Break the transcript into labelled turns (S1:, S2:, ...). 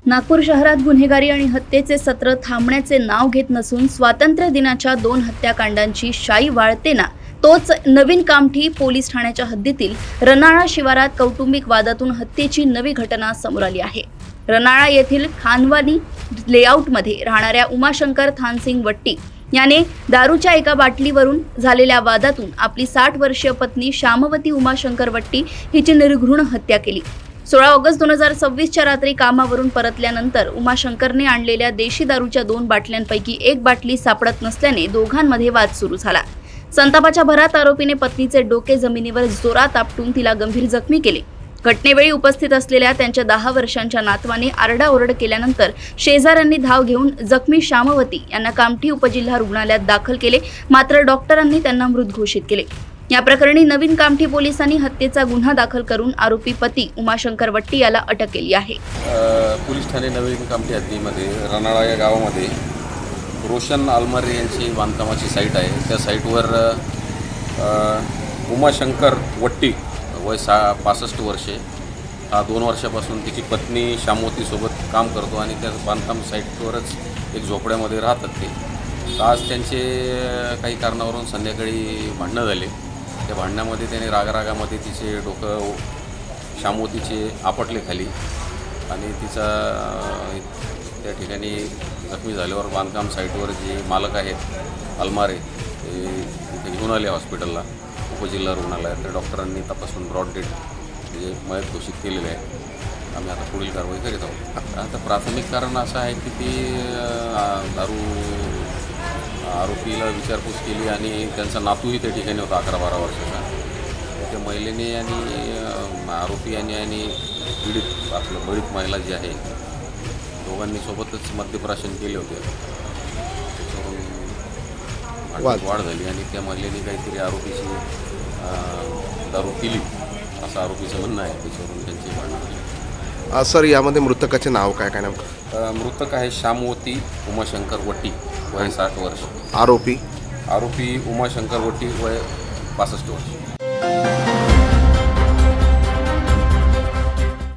S1: नागपूर शहरात गुन्हेगारी आणि हत्येचे सत्र थांबण्याचे नाव घेत नसून स्वातंत्र्य दिनाच्या 2 हत्याकांडांची शाई वाळते ना, तोच नवीन कामठी पोलीस ठाण्याच्या हद्दीतील रनाळा शिवारात कौटुंबिक वादातून हत्येची नवी घटना समोर आली आहे। रनाळा येथील खानवानी लेआउटमध्ये राहणाऱ्या उमाशंकर थानसिंग वट्टी याने दारूच्या एका बाटलीवरून झालेल्या वादातून आपली 60 वर्षीय पत्नी श्यामवती उमाशंकर वट्टी हिची निर्घृण हत्या केली। 16 ऑगस्ट 2026च्या रात्री कामावरून परतल्यानंतर उमाशंकरने आणलेल्या देशी दारूच्या 2 बाटल्यांपैकी एक बाटली सापडत नसल्याने दोघांमध्ये वाद सुरू झाला। संतापाच्या भरात आरोपीने पत्नीचे डोके जमिनीवर जोरात आपटून तिला गंभीर जखमी केले। घटनेवेळी उपस्थित असलेल्या त्यांच्या 10 वर्षांच्या नातवाने आरडाओरड केल्यानंतर शेजाऱ्यांनी धाव घेऊन जखमी श्यामवती यांना कामठी उपजिल्हा रुग्णालयात दाखल केले, मात्र डॉक्टरांनी त्यांना मृत घोषित केले। या प्रकरणी नवीन कामठी पोलिसांनी हत्येचा गुन्हा दाखल करून आरोपी पती उमाशंकर वट्टी याला अटक केली आहे।
S2: पोलीस ठाणे नवीन कामठी हद्दीमध्ये रनाळा या गावामध्ये रोशन आलमारे यांची बांधकामाची साईट आहे। त्या साईटवर उमाशंकर वट्टी वय 65 वर्षे हा 2 वर्षापासून तिची पत्नी श्यामवतीसोबत काम करतो आणि त्या बांधकाम साईटवरच एक झोपड्यामध्ये राहतात ते। आज त्यांचे काही कारणावरून संध्याकाळी भांडणं झाले। त्या भांडणामध्ये त्याने रागारागामध्ये तिचे डोकं श्यामवतीचे आपटले खाली आणि तिचा त्या ठिकाणी जखमी झाल्यावर बांधकाम साईटवर जे मालक आहेत आलमारे ते तिथे घेऊन आले हॉस्पिटलला उपजिल्हा रुग्णालयात। त्या डॉक्टरांनी तपासून ब्रॉड डेड म्हणजे मयत घोषित केलेले आहे। आम्ही आता पुढील कारवाई करीत आहोत। आता प्राथमिक कारण असं आहे की ती दारू आरोपीला विचारपूस केली आणि त्यांचा नातूही त्या ठिकाणी होता 11-12 वर्षाचा। त्या महिलेने आणि आरोपी आणि पीडित आपलं बळीत महिला जी आहे दोघांनी सोबतच मद्यप्राशन केले होते। त्याच्यावरून वाढ झाली आणि त्या महिलेने काहीतरी आरोपीची दारू पिली असं आरोपीचं म्हणणं आहे। त्याच्यावरून त्यांची भांडणं झाली।
S3: सर, यामध्ये मृतकाचे नाव काय नेमकं?
S2: मृतक आहे श्यामवती उमाशंकर वट्टी वय 60 वर्ष।
S3: आरोपी
S2: उमाशंकर वट्टी वय 65 वर्ष।